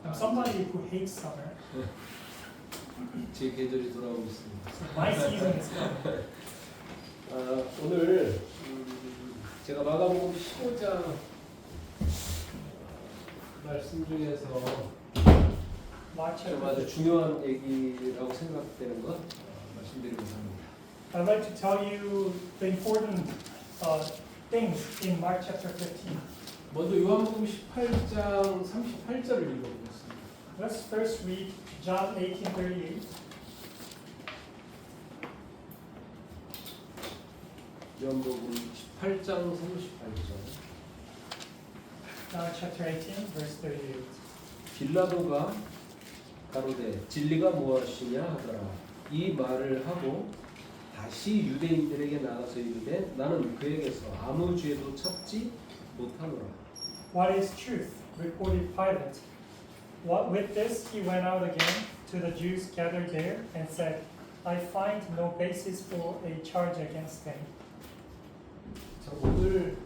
I'm somebody who hates summer. 제 계절이 돌아오고 있습니다. So my season is coming. 오늘 제가 마가복음 15장 말씀 중에서 Mark 좀 chapter 아주 15. 중요한 얘기라고 생각되는 것 말씀드리고자 합니다. I'd like to tell you the important things in Mark chapter 15. 먼저 요한복음 18장 38절을 읽어보겠습니다. Let's first read John 18:38. 요한복음 18장 38절. John chapter 18, verse 38. 빌라도가 가로되 진리가 무엇이냐 하더라. 이 말을 하고 다시 유대인들에게 나가서 이르되 나는 그에게서 아무 죄도 찾지 못하노라. What is truth? Reported Pilate. With this he went out again to the Jews gathered there and said, I find no basis for a charge against him. 자, 오늘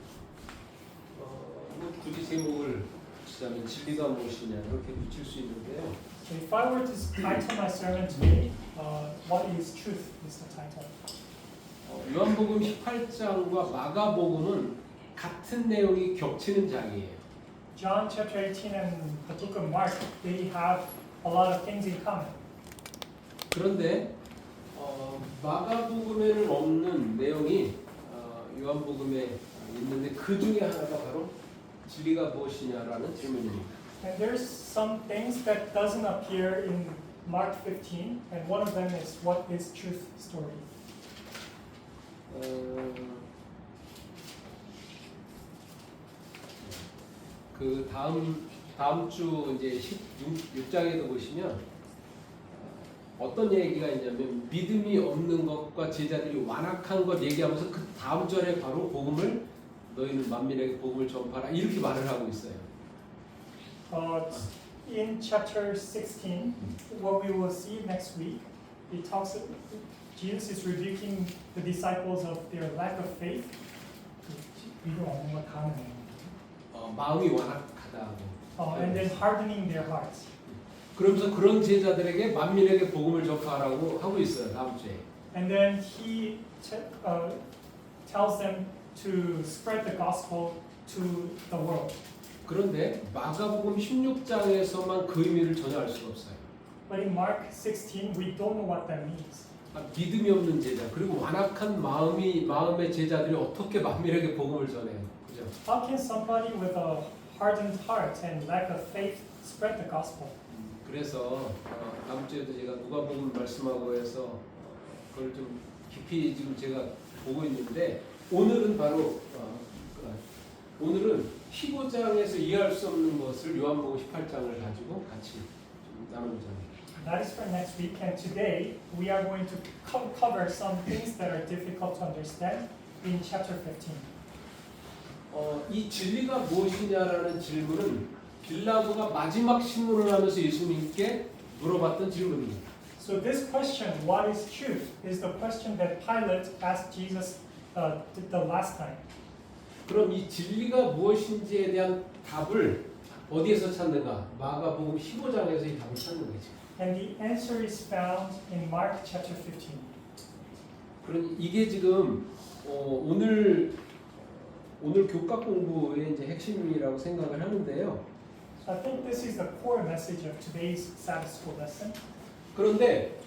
굳이 제목을 붙이자면 진리가 무엇이냐 이렇게 붙일 수 있는데요. So if I were to title my sermon today, What is truth is the title. 요한복음 18장과 마가복음은 같은 내용이 겹치는 장이에요. John chapter 18 and the book of Mark, they have a lot of things in common. 그런데 마가복음에는 없는 내용이 요한복음에 있는데 그 중에 하나가 바로 진리가 무엇이냐라는 질문입니다. And there's some things that doesn't appear in Mark 15, and one of them is what is truth story. 그 다음 주 이제 16장에도 보시면 어떤 얘기가 있냐면 믿음이 없는 것과 제자들이 완악한 것 얘기하면서 그 다음 절에 바로 복음을 너희는 만민에게 복음을 전파하라 이렇게 말을 하고 있어요. In chapter 16, what we will see next week, Jesus is rebuking the disciples of their lack of faith. 믿음 없는 것 가능해요. 마음이 완악하다고. And then hardening their hearts. 그러면서 그런 제자들에게 만민에게 복음을 전파하라고 하고 있어요. 다음 주에. And then he tells them to spread the gospel to the world. 그런데 마가복음 16장에서만 그 의미를 전혀 알 수가 없어요. But in Mark 16, we don't know what that means. 믿음이 없는 제자 그리고 완악한 마음의 제자들이 어떻게 만민에게 복음을 전해요? 그죠? How can somebody with a hardened heart and lack of faith spread the gospel? 그래서 다음 주에도 제가 누가복음 말씀하고 해서 그걸 좀 깊이 지금 제가 보고 있는데 오늘은 바로 오늘은 15장에서 이해할 수 없는 것을 요한복음 18장을 가지고 같이 좀 나누고자 합니다. That is for next week. And today we are going to cover some things that are difficult to understand in chapter 15. 이 진리가 무엇이냐라는 질문은 빌라도가 마지막 신문을 하면서 예수님께 물어봤던 질문입니다. So this question, what is truth, is the question that Pilate asked Jesus the last time. 그럼 이 진리가 무엇인지에 대한 답을 어디에서 찾는가? 마가복음 15장에서 이 답을 찾는 거지. And the answer is found in Mark chapter 15. 그러니 이게 지금 오늘 교과 공부의 이제 핵심이라고 생각을 하는데요. So I think this is the core message of today's Sabbath school lesson. 그런데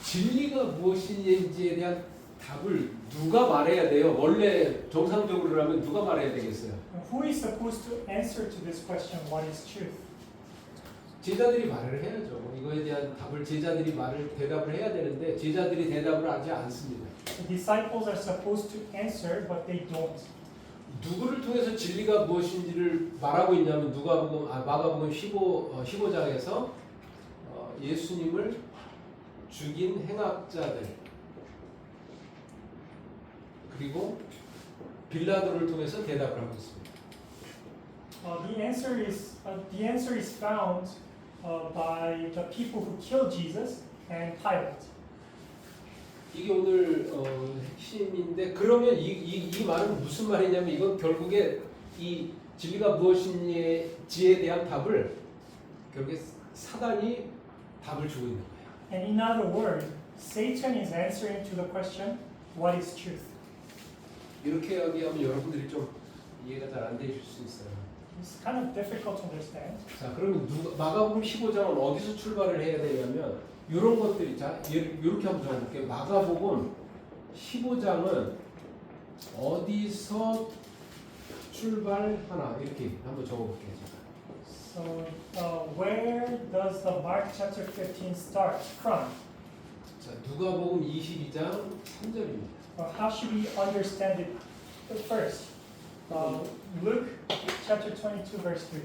진리가 무엇인지에 대한 답을 누가 말해야 돼요? 원래 정상적으로라면 누가 말해야 되겠어요? Who is supposed to answer to this question, what is truth? 제자들이 말을 해야죠. 이거에 대한 답을 제자들이 대답을 해야 되는데 제자들이 대답을 하지 않습니다. The disciples are supposed to answer, but they don't. 누구를 통해서 진리가 무엇인지를 말하고 있냐면 마가복음 15장에서 예수님을 죽인 행악자들 그리고 빌라도를 통해서 대답을 하고 있습니다. The answer is found by the people who killed Jesus and Pilate. 이게 오늘 핵심인데 그러면 이 말은 무슨 말이냐면 이건 결국에 이 진리가 무엇인지에 대한 답을 결국에 사단이 답을 주고 있는 거예요. And in other words, Satan is answering to the question, what is truth? 이렇게 이야기하면 여러분들이 좀 이해가 잘 안 되실 수 있어요. It's kind of difficult to understand. 자, 그러면 마가복음 15장은 어디서 출발을 해야 되냐면 이런 것들이 자 이렇게 한번 적어볼게요. 마가복음 15장은 어디서 출발하나 이렇게 한번 적어볼게요. 제가. So, where does the Mark chapter 15 start from? 자, 누가복음 22장 3절입니다. Or how should we understand it first? Luke chapter 22, verse 3.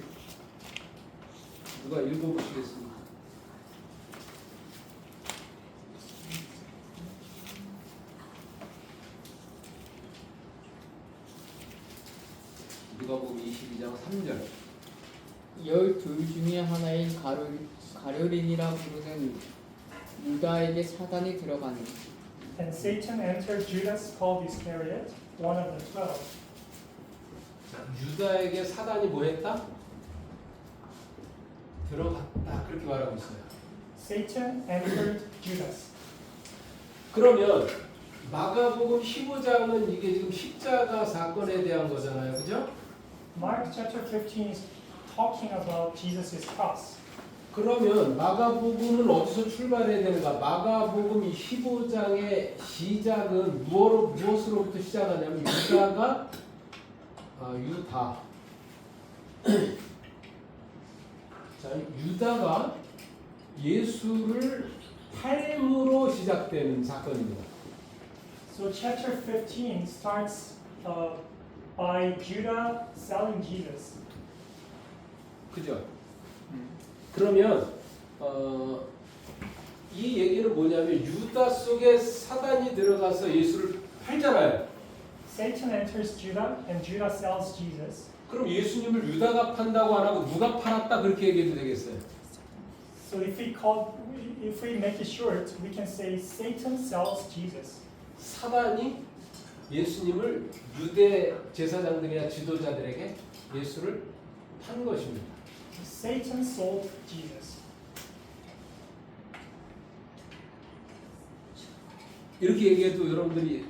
누가 읽어보시겠습니까? 누가복음 22장 3절. 12 중에 하나인 가룟이라 부르는 유다에게 사단이 들어가니 And Satan entered Judas called Iscariot, one of the 12. 자, 유다에게 사단이 뭐 했다? 들어갔다. 그렇게 말하고 있어요. Satan entered Judas. 그러면 마가복음 15장은 이게 지금 십자가 사건에 대한 거잖아요. 그죠? Mark chapter 15 is talking about Jesus' cross. 그러면 마가복음은 어디서 출발해야 되는가? 마가복음 15장의 시작은 무엇으로부터 시작하냐면 유다가 유다가 예수를 팔므로 시작되는 사건입니다. So chapter 15 starts by Judah selling Jesus. 그죠? 그러면 이 얘기는 뭐냐면 유다 속에 사단이 들어가서 예수를 팔잖아요. Satan enters Judah and Judah sells Jesus. 그럼 예수님을 유다가 판다고 안 하고 누가 팔았다 그렇게 얘기해도 되겠어요. So if we make it short, we can say Satan sells Jesus. 사단이 예수님을 유대 제사장들이나 지도자들에게 예수를 판 것입니다. Satan sold Jesus. 이렇게 얘기해도 여러분들이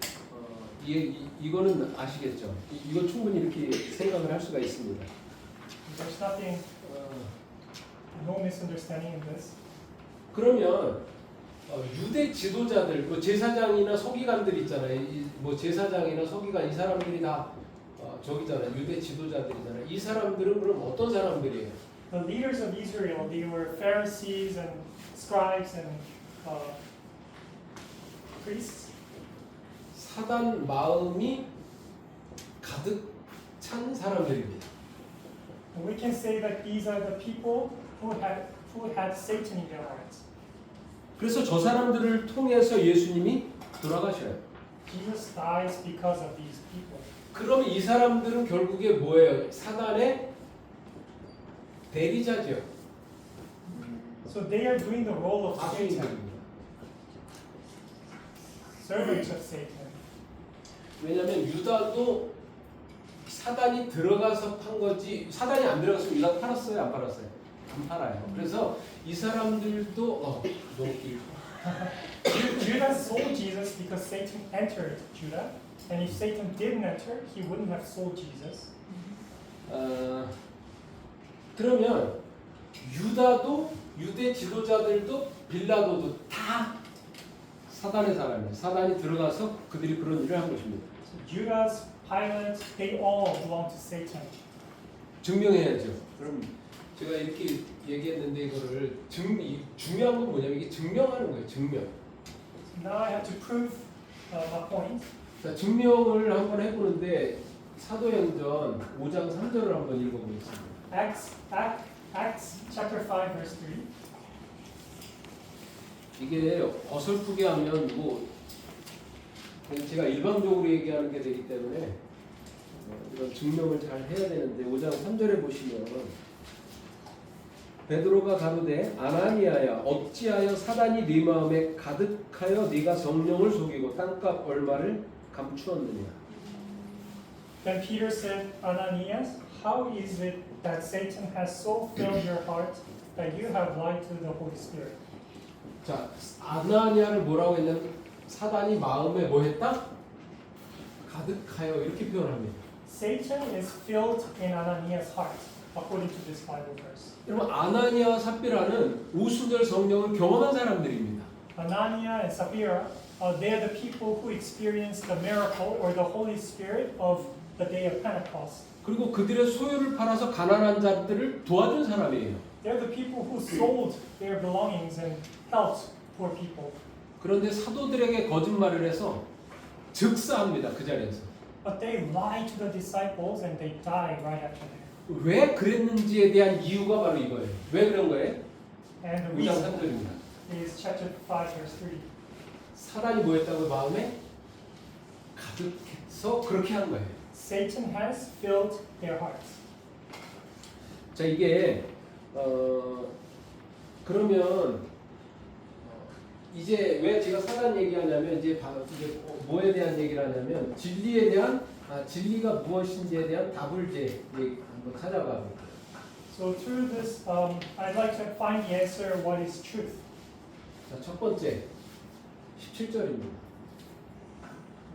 이거는 아시겠죠? 이거 충분히 이렇게 생각을 할 수가 있습니다. There's nothing, no misunderstanding in this. 그러면 유대 지도자들, 뭐 제사장이나 서기관들 있잖아요. 뭐 제사장이나 서기관 이 사람들이 다 저기잖아요. 유대 지도자들이잖아요. 이 사람들은 그럼 어떤 사람들이에요? The leaders of Israel, they were Pharisees and scribes and priests. 사단 마음이 가득 찬 사람들입니다. And we can say that these are the people who had Satan in their hearts. 그래서 저 사람들을 통해서 예수님이 돌아가셔요. Jesus dies because of these people. 그러면 이 사람들은 결국에 뭐예요? 사단의 대리자죠. So they are doing the role of Satan, 악인들입니다. servants of Satan. 왜냐하면 유다도 사단이 들어가서 판 거지 사단이 안 들어갔으면 유다 팔았어요? 안 팔았어요? 안 팔아요. 그래서 이 사람들도 너무 길. Judah sold Jesus because Satan entered Judah, and if Satan didn't enter, he wouldn't have sold Jesus. 그러면 유다도 유대 지도자들도 빌라도도 다 사단의 사람이에요. 사단이 들어가서 그들이 그런 일을 한 것입니다. So Judas, Pilate, they all belong to Satan. 증명해야죠. 그럼 제가 이렇게 얘기했는데 이거를 중요한 건 뭐냐면 이게 증명하는 거예요. 증명. So now I have to prove my point. 자, 증명을 한번 해보는데 사도행전 5장 3절을 한번 읽어보겠습니다. Acts chapter 5 verse 3. 이게 어설프게 하면 뭐 그냥 제가 일방적으로 얘기하는 게 되기 때문에 이런 증명을 잘 해야 되는데 5장 3절에 보시면 베드로가 가로되 아나니아야 어찌하여 사단이 네 마음에 가득하여 네가 성령을 속이고 땅값 얼마를 감추었느냐. Then Peter said, Ananias, how is it that Satan has so filled your heart that you have lied to the Holy Spirit. 자, 아나니아를 뭐라고 했냐면 사단이 마음에 뭐 했다? 가득하여 이렇게 표현합니다. Satan is filled in Ananias' heart, according to this Bible verse. 여러분 아나니아와 삽비라는 오순절 성령을 경험한 사람들입니다. Ananias and Sapphira, they are the people who experienced the miracle or the Holy Spirit of the day of Pentecost. 그리고 그들의 소유를 팔아서 가난한 자들을 도와준 사람이에요. They're the people who sold their belongings and helped poor people. 그런데 사도들에게 거짓말을 해서 즉사합니다. 그 자리에서. But they lied to the disciples and they died right after that. 왜 그랬는지에 대한 이유가 바로 이거예요. 왜 그런 거예요? And the 5장 reason 3절입니다. is chapter 5, verse 3. 사단이 뭐 했다고 마음에 가득해서 그렇게 한 거예요. Satan has filled their hearts. 자 이게 그러면 이제 왜 제가 사단 얘기하냐면 이제 뭐에 대한 얘기를 하냐면 진리에 대한 진리가 무엇인지에 대한 답을 이제 한번 찾아가 볼게요. So through this, I'd like to find the answer. What is truth? 자, 첫 번째 17절입니다.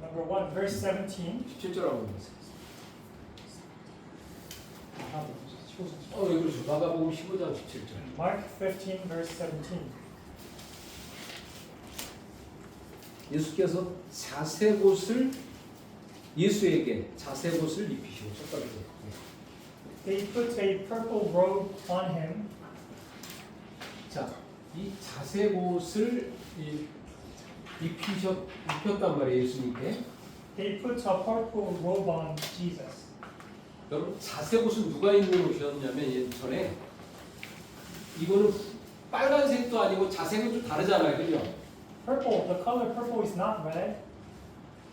Number 1, verse 17. 17절 한번 보세요. 왜 그러죠? 마가복음 15장 17절. Mark 15, verse 17. 예수께서 자색옷을 예수에게 자색옷을 입히시고 첫 번째. They put a purple robe on him. 자, 이 자색옷을 입혔단 말이에요, 예수님께. They put a purple robe on Jesus. 여러분, 자색옷은 누가 입는 옷이었냐면 예전에 이거는 빨간색도 아니고 자색은 좀 다르잖아요, 그죠? Purple, the color purple is not red,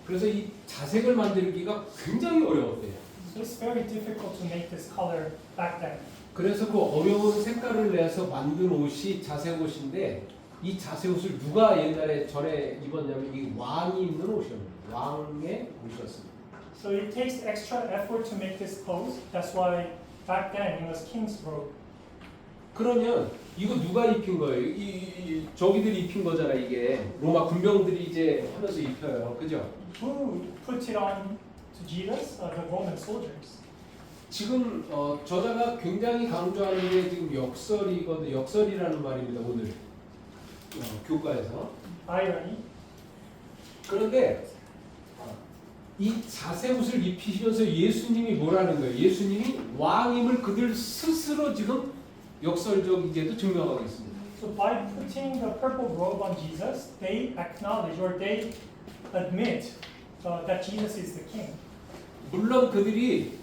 그래서 이 자색을 만들기가 굉장히 어려웠대요. so it's very difficult to make this color back then. 그래서 그 어려운 색깔을 내서 만든 옷이 자색옷인데 이 자색옷을 누가 옛날에 전에 입었냐면 이 왕이 입는 옷이었는데 왕의 옷이었습니다. So it takes extra effort to make this clothes. That's why back then it was king's robe. 그러면 이거 누가 입힌 거예요? 저기들이 입힌 거잖아 이게 로마 군병들이 이제 하면서 입혀요, 그죠? Who put it on to Jesus? The Roman soldiers. 지금 저자가 굉장히 강조하는 게 지금 역설이거든. 역설이라는 말입니다 오늘 교과에서. Irony. 그런데 이 자색옷을 입히시면서 예수님이 뭐라는 거예요? 예수님이 왕임을 그들 스스로 지금 역설적이게도 증명하고 있습니다. So by putting the purple robe on Jesus, they acknowledge or they admit that Jesus is the king. 물론 그들이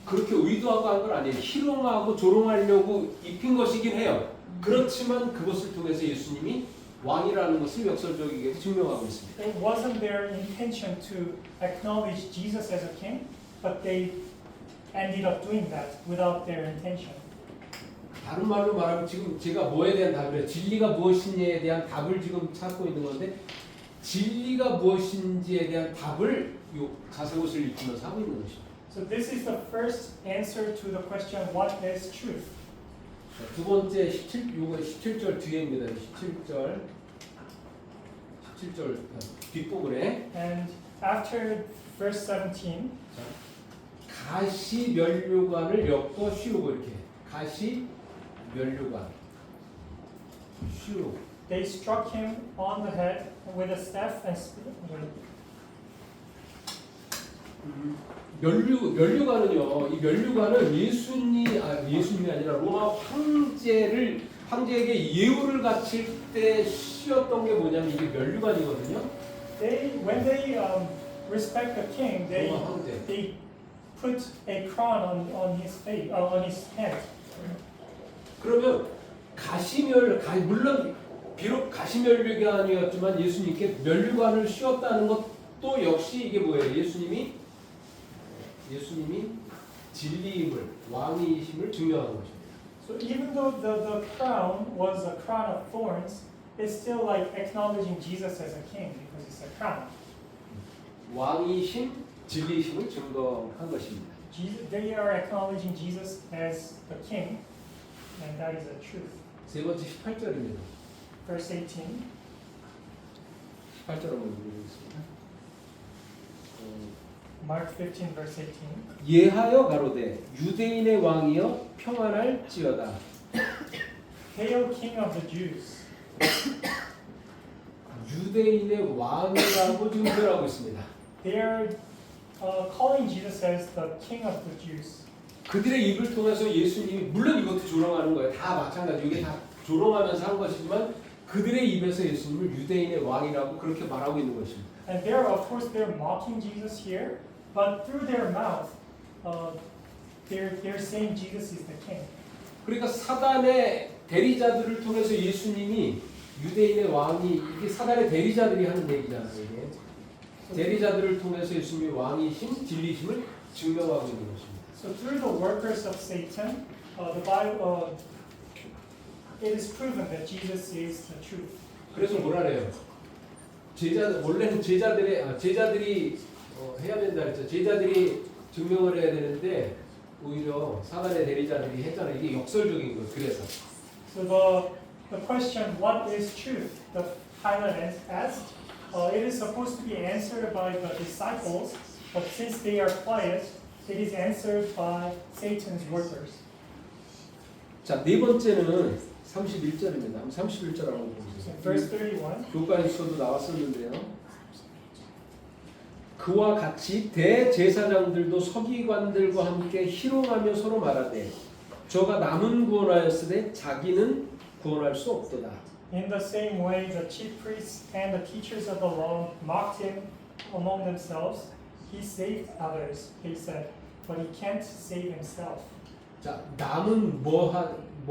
그렇게 의도하고 한 건 아니에요. 희롱하고 조롱하려고 입힌 것이긴 해요. 그렇지만 그것을 통해서 예수님이 왕이라는 것을 역설적이게 증명하고 있습니다. It wasn't their intention to acknowledge Jesus as a king, but they ended up doing that without their intention. 다른 말로 말하면 지금 제가 뭐에 대한 답을 해요? 진리가 무엇인지에 대한 답을 지금 찾고 있는 건데 진리가 무엇인지에 대한 답을 이 자색옷을 입히면서 하고 있는 것입니다. So this is the first answer to the question, what is truth? 자, 두 번째 17절 뒤에입니다. 17절 뒷부분에 And after verse 17, 가시 면류관을 엮어 씌우고 이렇게 가시 면류관 씌우고 they struck him on the head with a staff and 면류관은요. 이 면류관은 예수님이 아니라 로마 황제에게 예우를 갖출 때 씌웠던 게 뭐냐면 이게 면류관이거든요. when they respect the king, 로마 황제. they put a crown on his face, on his head. 그러면 물론 비록 가시면류관이었지만 예수님께 면류관을 씌웠다는 것도 역시 이게 뭐예요? 예수님이 진리임을 왕이심을 증명하는 것입니다. So even though the crown was a crown of thorns, it's still like acknowledging Jesus as a king because it's a crown. 왕이심, 진리심을 증거한 것입니다. They are acknowledging Jesus as the king. and that is a truth. 세 번째 18절입니다. Verse 18. 18절 한번 읽어보겠습니다. Mark 15, verse 18. 예하여 가로되 유대인의 왕이여 평안할지어다. Hail, King of the Jews. 유대인의 왕이라고 지금 표현하고 있습니다. They are calling Jesus as the King of the Jews. 그들의 입을 통해서 예수님이 물론 이것도 조롱하는 거예요. 다 마찬가지. 이게 다 조롱하면서 한 것이지만 그들의 입에서 예수님을 유대인의 왕이라고 그렇게 말하고 있는 것입니다. And they're, of course, they're mocking Jesus here, but through their mouth, they're saying Jesus is the King. 그러니까 사단의 대리자들을 통해서 예수님이 유대인의 왕이 이게 사단의 대리자들이 하는 얘기잖아요. 이게 대리자들을 통해서 예수님이 왕이신 진리심을 증명하고 있는 것입니다. So through the workers of Satan, the Bible, it is proven that Jesus is the truth. 그래서 뭐라 그래요? 원래는 제자들이 해야 된다 그랬죠. 제자들이 증명을 해야 되는데 오히려 사단의 대리자들이 했잖아요. 이게 역설적인 거예요. 그래서 So the question, what is truth? The Pilate asked. It is supposed to be answered by the disciples, but since they are quiet, it is answered by Satan's workers. 자, 네 번째는 31절입니다. 31절 한번 So 보세요. verse 31. 교과에서도 나왔었는데요. 그와 같이 대제사장들도 서기관들과 함께 희롱하며 서로 말하되 저가 남은 구원하였으되 자기는 구원할 수 없도다. In the same way, the chief priests and the teachers of the law mocked him among themselves. He saved others, they said, but he can't save himself. 자, 남은 뭐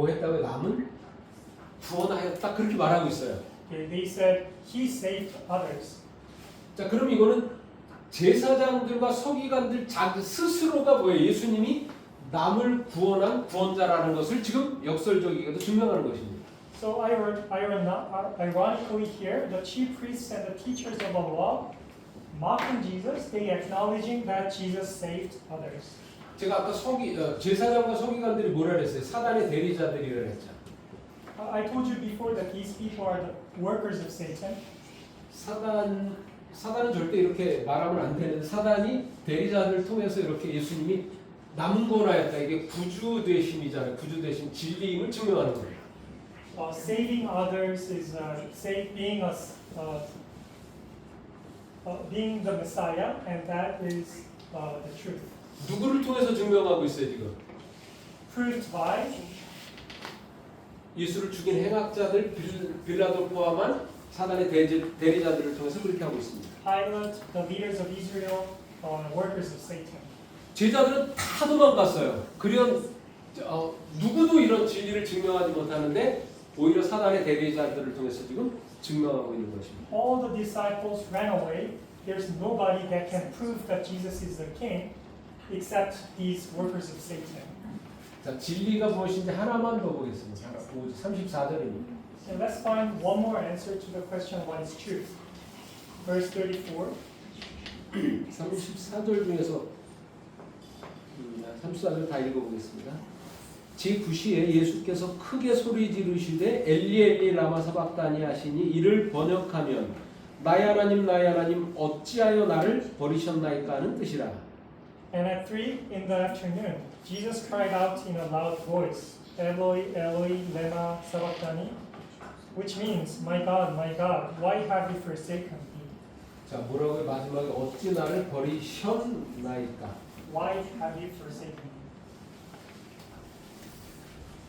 했다고요? 남은 구원하였다 그렇게 말하고 있어요. Okay, they said he saved others. 자, 그럼 이거는 제사장들과 서기관들 자기 스스로가 뭐예요? 예수님이 남을 구원한 구원자라는 것을 지금 역설적이게도 증명하는 것입니다. So ironically here, the chief priests and the teachers of the law mocking Jesus, they acknowledging that Jesus saved others. 제가 아까 제사장과 서기관들이 뭐라 그랬어요? 사단의 대리자들이라 했죠. I told you before that these people are the workers of Satan. 사단은 절대 이렇게 말하면 안 되는데 사단이 대리자들을 통해서 이렇게 예수님이 남은 구원하였다. 이게 구주되심이잖아요. 구주되심 진리임을 증명하는 거예요. Saving others is being the Messiah, and that is the truth. 누구를 통해서 증명하고 있어요 지금? Proved by 예수를 죽인 행악자들 빌라도를 포함한 사단의 대리자들을 통해서 그렇게 하고 있습니다. Pilate, the leaders of Israel, workers of Satan. 제자들은 다 도망갔어요. 누구도 이런 진리를 증명하지 못하는데 오히려 사단의 대리자들을 통해서 지금 증명하고 있는 것입니다. All the disciples ran away. There's nobody that can prove that Jesus is the King except these workers of Satan. 자, 진리가 무엇인지 하나만 더 보겠습니다. 34절입니다. And let's find one more answer to the question, what is truth? Verse 34. 34절 중에서 34절 다 읽어보겠습니다. 제9시에 예수께서 크게 소리 지르시되 엘리 엘리 라마 사박다니 하시니 이를 번역하면 나의 하나님 나의 하나님 어찌하여 나를 버리셨나이까 하는 뜻이라. And at 3 in the afternoon, Jesus cried out in a loud voice, Eloi, Eloi, lema sabachthani, which means, my God, why have you forsaken me? 자, 뭐라고요? 마지막에 어찌 나를 버리셨나이까. Why have you forsaken me?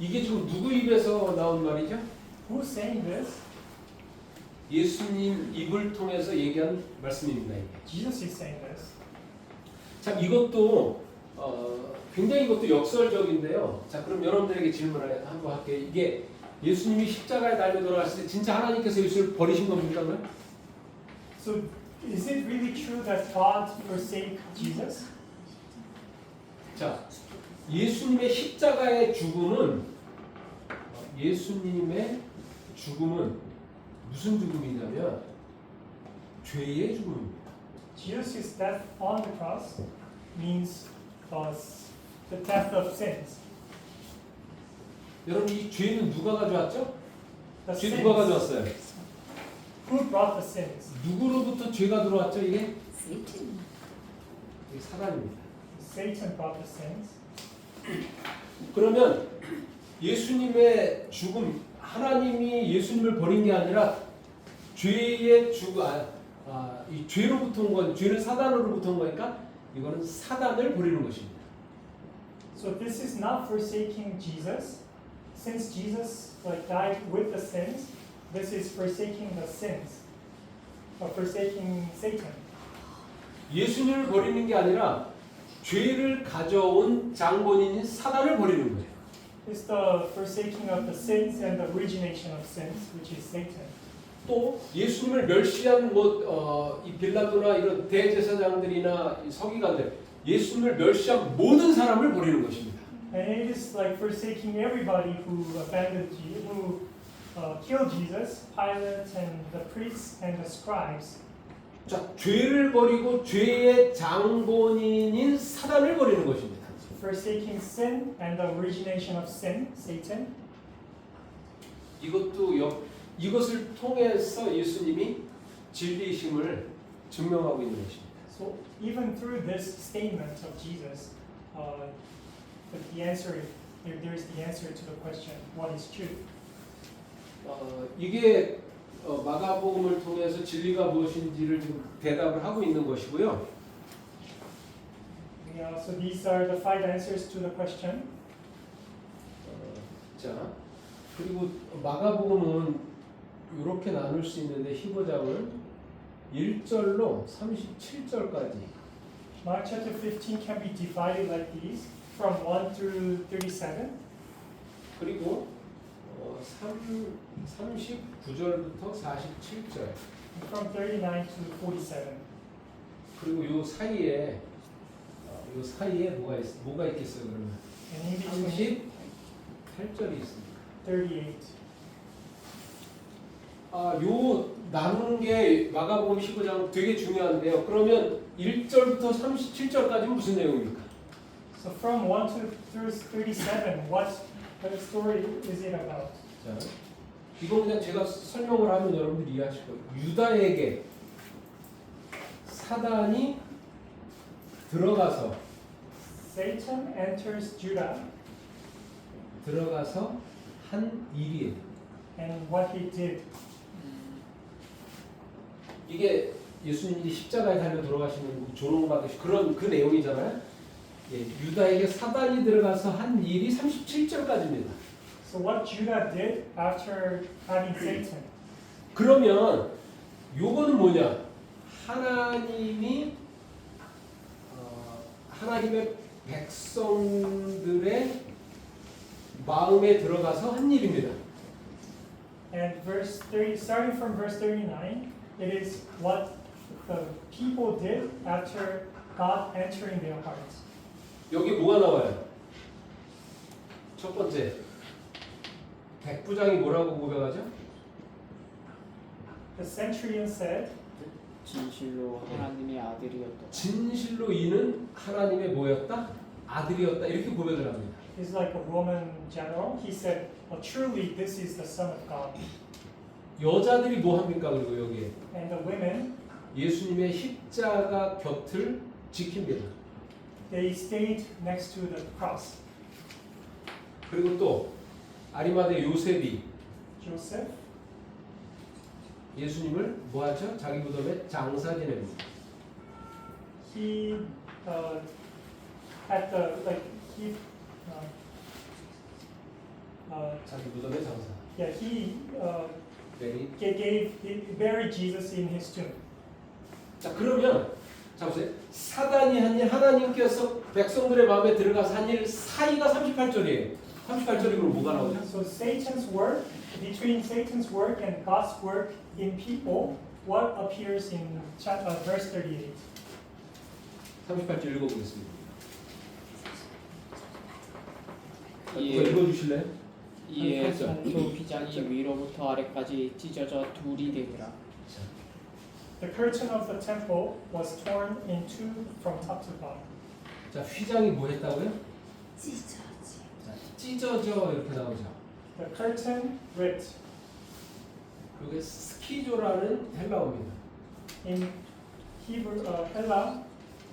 이게 지금 누구 입에서 나온 말이죠? Who's saying this? 예수님 입을 통해서 얘기한 말씀입니다. 이게. Jesus is saying this. 참 이것도 굉장히 이것도 역설적인데요. 자, 그럼 여러분들에게 질문을 한번 할게요. 이게 예수님이 십자가에 달려 돌아갔을 때 진짜 하나님께서 예수를 버리신 겁니까? So, is it really true that God forsake Jesus? 자, 예수님의 십자가의 죽음은 무슨 죽음이냐면 죄의 죽음입니다. Jesus' death on the cross means the death of sins. 여러분 이 죄는 누가 가져왔죠? The 죄 sins. 누가 가져왔어요? Who brought the sins? 누구로부터 죄가 들어왔죠 이게? 이게 사단입니다. Satan brought the sins. 그러면 예수님의 죽음, 하나님이 예수님을 버린 게 아니라 죄의 이 죄로부터 온 건, 죄는 사단으로부터 온 거니까 이거는 사단을 버리는 것입니다. So this is not forsaking Jesus. Since Jesus died with the sins, this is forsaking the sins. Forsaking Satan. 예수님을 버리는 게 아니라 죄를 가져온 장본인인 사단을 버리는 거예요. It's the forsaking of the sins and the origination of sins, which is Satan. 또 예수님을 멸시한 이 빌라도나 이런 대제사장들이나 이 서기관들, 예수님을 멸시한 모든 사람을 버리는 것입니다. And it is like forsaking everybody who abandoned Jesus, who killed Jesus, Pilate and the priests and the scribes. 자, 죄를 버리고 죄의 장본인인 사단을 버리는 것입니다. Forsaking sin and the origination of sin, Satan. 이것을 통해서 예수님이 진리심을 증명하고 있는 것입니다. So even through this statement of Jesus, the answer, there is the answer to the question, what is truth? 이게 마가복음을 통해서 진리가 무엇인지를 지금 대답을 하고 있는 것이고요. Yeah, so these are the 5 answers to the question. 자, 그리고 마가복음은 이렇게 나눌 수 있는데 15장을 1절로 37절까지. Mark chapter 15 can be divided like these, from 1 through 37. 그리고 39절부터 47절. From 39 to 47. 그리고 요 사이에 뭐가 있겠어요 그러면? And in between 38절이 있습니다. 38. 요 나눈 게 마가복음 15장 되게 중요한데요. 그러면 1절부터 37절까지는 무슨 내용입니까? So from 1 to through 37, what the story is it about? 자, 이거 그냥 제가 설명을 하면 여러분들이 이해하실 거예요. 유다에게 사단이 들어가서 Satan enters Judah, 한 일이에요. and what he did. 이게 예수님이 십자가에 달려 돌아가시는 조롱받으시 그런 그 내용이잖아요. 예, 유다에게 사단이 들어가서 한 일이 37절까지입니다. So what Judah did after having Satan. 그러면 요거는 뭐냐? 하나님의 백성들의 마음에 들어가서 한 일입니다. And verse 30, starting from verse 39, it is what the people did after God entering their hearts. 여기 뭐가 나와요? 첫 번째, 백부장이 뭐라고 고백하죠? The centurion said, 진실로 하나님의 아들이었다. 진실로 이는 하나님의 뭐였다? 아들이었다. 이렇게 고백을 합니다. he's like a Roman general. He said, truly this is the Son of God. 여자들이 뭐 합니까? 그리고 여기에 And the women, 예수님의 십자가 곁을 지킵니다. they stayed next to the cross. 그리고 또 아리마대 요셉이 Joseph, 예수님을 뭐하죠? 자기 무덤에 장사 지냅니다. he at the he 자기 무덤에 장사. yeah he 메리. he buried Jesus in his tomb. 자 그러면 자 보세요. 사단이 한 일, 하나님께서 백성들의 마음에 들어가서 한 일 사이가 38절이에요. 38절이 그럼 뭐가 나오죠? So Satan's work, between Satan's work and God's work in people, what appears in verse 38? 38절 읽어보겠습니다. 예. 누가 읽어주실래요? 이에 38절. 성소 휘장이 위로부터 아래까지 찢어져 둘이 되니라. The curtain of the temple was torn in two from top to bottom. 자 휘장이 뭐 했다고요? 찢어져 이렇게 나오죠. The curtain ripped. 그게 스키조라는 헬라어입니다. In Hebrew, Hella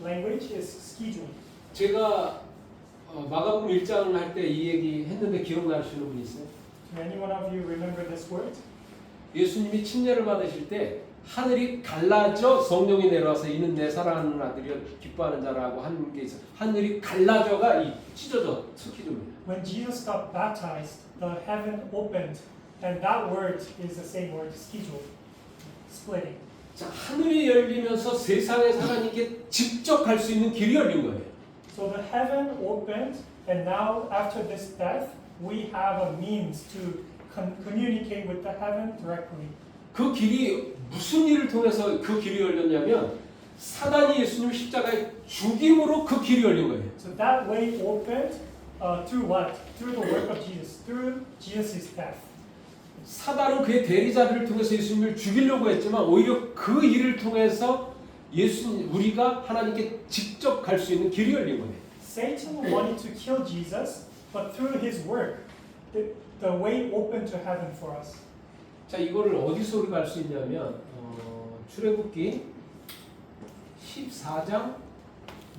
language is skijo. 제가 마가복음 1장을 할 때 이 얘기 했는데 기억나시는 분 있어요? Do anyone of you remember this word? 예수님이 침례를 받으실 때 하늘이 갈라져 성령이 내려와서 이는 내 사랑하는 아들이여 기뻐하는 자라고 하는 게 있어요. 하늘이 갈라져가 이 찢어져 스키조입니다. When Jesus got baptized, the heaven opened, and that word is the same word, skijo, splitting. 자, 하늘이 열리면서 세상에 하나님께 직접 갈 수 있는 길이 열린 거예요. So the heaven opened, and now after this death, we have a means to communicate with the heaven directly. 그 길이 무슨 일을 통해서 그 길이 열렸냐면 사단이 예수님을 십자가에 죽임으로 그 길이 열린 거예요. So that way opened through what? Through the work of Jesus, through Jesus' death. 사단은 그의 대리자들을 통해서 예수님을 죽이려고 했지만 오히려 그 일을 통해서 우리가 하나님께 직접 갈 수 있는 길이 열린 거예요. Satan wanted to kill Jesus, but through his work, the way opened to heaven for us. 자, 이거를 어디서 우리가 알 수 있냐면 출애굽기 14장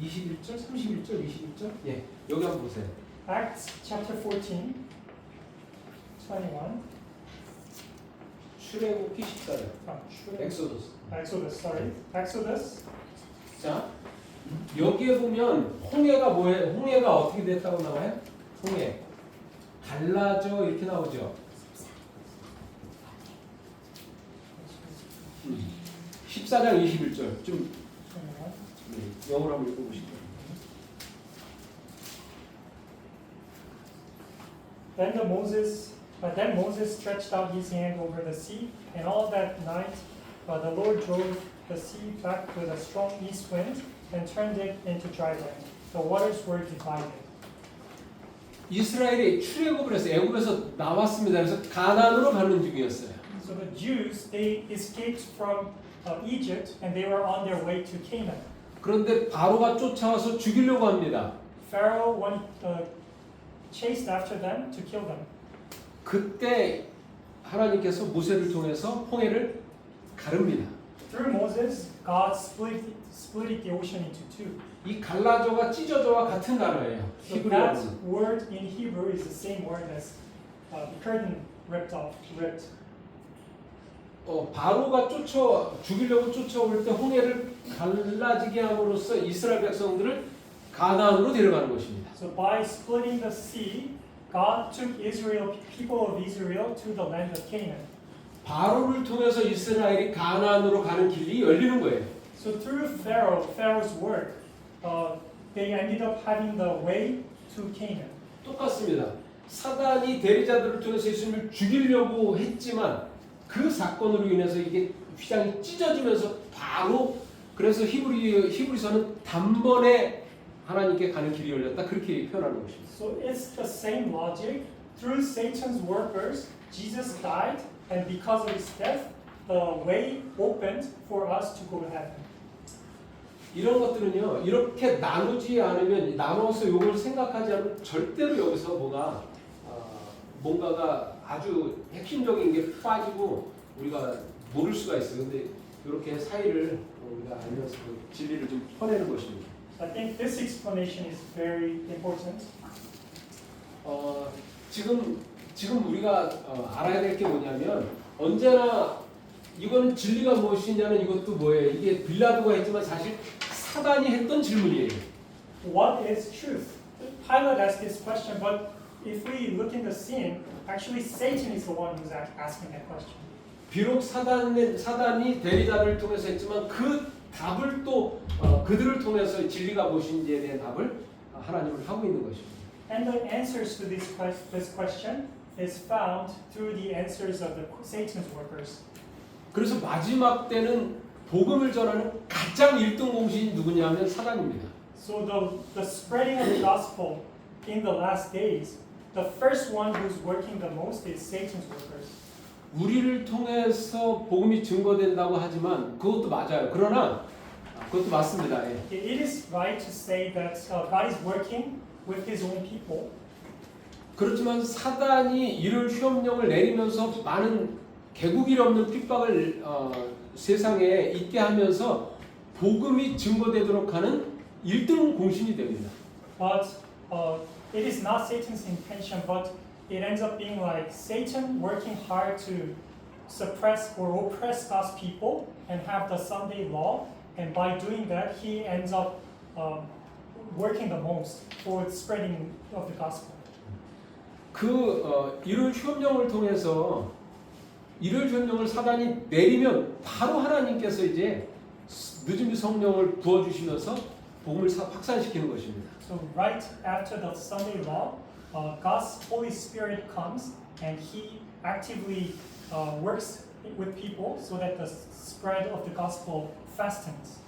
21절, 31절, 21절. 예, 여기 한번 보세요. Acts chapter 14, 21. 출애굽기 14장. 엑소더스. Exodus, sorry. Exodus. 자, 여기에 보면 홍해가 뭐예요? 홍해가 어떻게 됐다고 나와요? 홍해. 갈라져 이렇게 나오죠. 14장 21절. 좀 21. 영어로 한번 읽어보시죠. Then Moses stretched out his hand over the sea, and all that night the Lord drove the sea back with a strong east wind and turned it into dry land. The waters were divided. 이스라엘이 출애굽을 해서 애굽에서 나왔습니다. 그래서 가나안으로 가는 중이었어요. So the Jews, they escaped from Egypt and they were on their way to Canaan. 그런데 바로가 쫓아와서 죽이려고 합니다. Pharaoh chased after them to kill them. 그때 하나님께서 모세를 통해서 홍해를 가릅니다. Through Moses, God split the ocean into two. 이 갈라져가 찢어져와 같은 단어예요. So that 히브리어는. word in Hebrew is the same word as the curtain ripped off, ripped. 바로가 죽이려고 쫓아올 때 홍해를 갈라지게 함으로써 이스라엘 백성들을 가나안으로 데려가는 것입니다. So by splitting the sea, God took people of Israel to the land of Canaan. 바로를 통해서 이스라엘이 가나안으로 가는 길이 열리는 거예요. So through Pharaoh's work, they ended up having the way to Canaan. 똑같습니다. 사단이 대리자들을 통해서 예수님을 죽이려고 했지만 그 사건으로 인해서 이게 휘장이 찢어지면서 바로 그래서 히브리서는 단번에 하나님께 가는 길이 열렸다 그렇게 표현하는 것입니다. So it's the same logic. Through Satan's workers, Jesus died, and because of his death, the way opened for us to go to heaven. 이런 것들은요 이렇게 나누지 않으면 나눠서 이걸 생각하지 않으면 절대로 여기서 뭔가가 아주 핵심적인 게 빠지고 우리가 모를 수가 있어요. 근데 이렇게 사이를 우리가 알면서 진리를 좀 퍼내는 것입니다. I think this explanation is very important. 지금 우리가 알아야 될 게 뭐냐면 언제나 이거는 진리가 무엇이냐는 이것도 뭐예요? 이게 빌라도가 했지만 사실 사단이 했던 질문이에요. What is truth? Pilate asked this question, but if we look in the scene, actually Satan is the one who's asking that question. 비록 사단이 대리자를 통해서 했지만 그 답을 또 그들을 통해서 진리가 무엇인지에 대한 답을 하나님을 하고 있는 것입니다. And the answers to this question is found through the answers of the Satan's workers. 그래서 마지막 때는 복음을 전하는 가장 1등 공신이 누구냐면 사단입니다. So the spreading of the gospel in the last days, the first one who's working the most is Satan's workers. 우리를 통해서 복음이 증거된다고 하지만 그것도 맞아요. 그러나 그것도 맞습니다. 예. It is right to say that God is working with His own people. 그렇지만 사단이 이를 시험령을 내리면서 많은 개국일 없는 핍박을 세상에 있게 하면서 복음이 증거되도록 하는 1등 공신이 됩니다. But it is not Satan's intention, but it ends up being like Satan working hard to suppress or oppress God's people and have the Sunday law, and by doing that, he ends up working the most for the spreading of the gospel. 일월 시험령을 통해서 일월 시험령을 사단이 내리면 바로 하나님께서 이제 늦은 성령을 부어 주시면서 복음을 확산시키는 것입니다. So right after the Sunday law, God's Holy Spirit comes and He actively works with people so that the spread of the gospel fastens.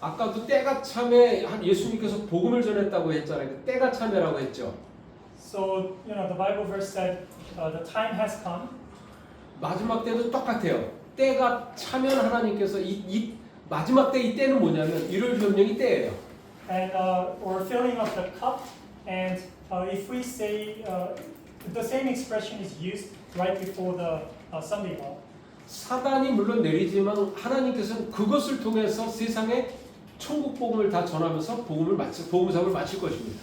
아까도 때가 참에 예수님께서 복음을 전했다고 했잖아요. 때가 참에라고 했죠. So the Bible verse said the time has come. 마지막 때도 똑같아요. 때가 차면 하나님께서 이 마지막 때 이 때는 뭐냐면 1월 변명이 때예요. And or filling of the cup, and if we say the same expression is used right before the Sunday law. 사단이 물론 내리지만 하나님께서는 그것을 통해서 세상에 천국 복음을 다 전하면서 복음 사업을 마칠 것입니다.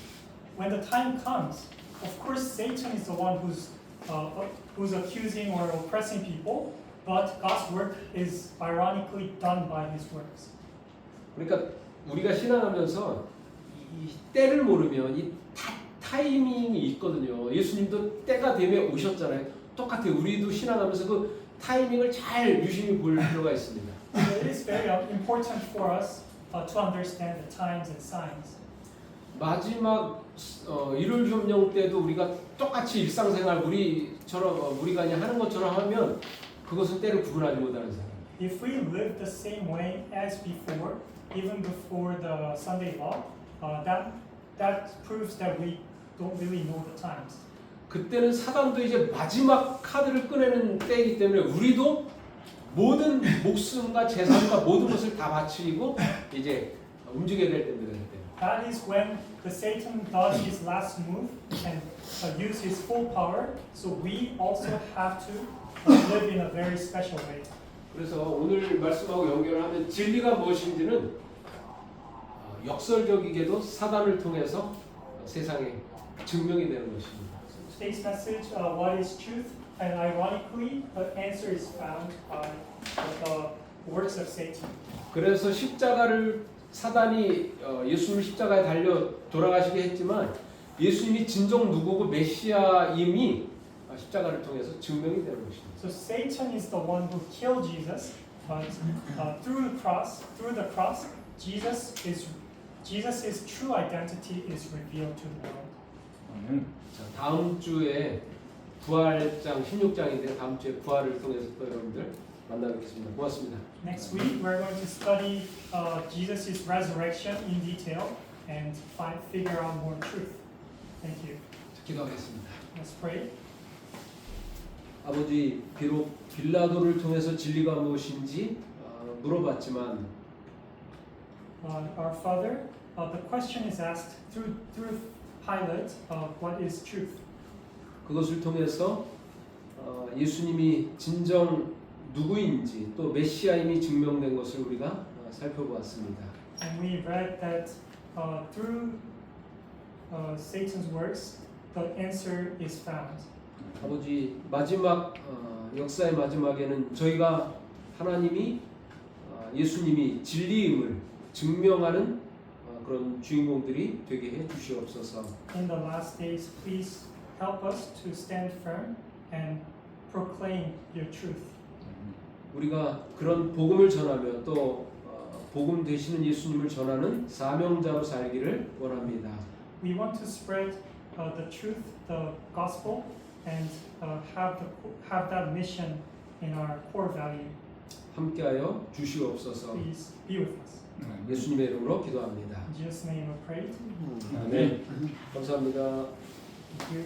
When the time comes, of course Satan is the one who's accusing or oppressing people, but God's work is ironically done by His works. 그러니까 우리가 신앙하면서 이 때를 모르면 이 타이밍이 있거든요. 예수님도 때가 되면 오셨잖아요. 똑같아요. 우리도 신앙하면서 그 타이밍을 잘 유심히 볼 필요가 있습니다. It is very important for us to understand the times and signs. 마지막 1월 점령 때도 우리가 똑같이 일상생활 우리가 그냥 하는 것처럼 하면 그것은 때를 구분하지 못하는 사람. If we live the same way as before, even before the Sunday law, that proves that we don't really know the times. 그때는 사단도 이제 마지막 카드를 꺼내는 때이기 때문에 우리도 모든 목숨과 재산과 모든 것을 다 바치고 이제 움직여야 될 때입니다. That is when the Satan does his last move and use his full power. So we also have to live in a very special way. 그래서 오늘 말씀하고 연결하면 진리가 무엇인지는 역설적이게도 사단을 통해서 세상에 증명이 되는 것입니다. Today's message, what is truth? And ironically, the answer is found by the works of Satan. 그래서 십자가를 사단이 예수님을 십자가에 달려 돌아가시게 했지만 예수님이 진정 누구고 메시아임이 십자가를 통해서 증명이 되는 것입니다. So Satan is the one who killed Jesus, but through the cross, Jesus' true identity is revealed to the world. 자, 다음 주에 부활장 16장인데 다음 주에 부활을 통해서 또 여러분들 만나뵙겠습니다. 고맙습니다. Next week, we're going to study Jesus' resurrection in detail and figure out more truth. Thank you. 기도하겠습니다. Let's pray. 아버지, 비록 빌라도를 통해서 진리가 무엇인지 물어봤지만 Our Father, the question is asked through Pilate, what is truth? 그것을 통해서 예수님이 진정 누구인지 또 메시아임이 증명된 것을 우리가 살펴보았습니다. And we read that through Satan's works, the answer is found. 아버지, 마지막 역사의 마지막에는 저희가 하나님이 예수님이 진리임을 증명하는 그런 주인공들이 되게 해 주시옵소서. In the last days, please help us to stand firm and proclaim your truth. 우리가 그런 복음을 전하며 또 복음 되시는 예수님을 전하는 사명자로 살기를 원합니다. We want to spread the truth, the gospel, and have that mission in our core value. 함께하여 주시옵소서. Please be with us. 예수님의 이름으로 기도합니다. In Jesus' name we pray. 아멘. 감사합니다. Thank you.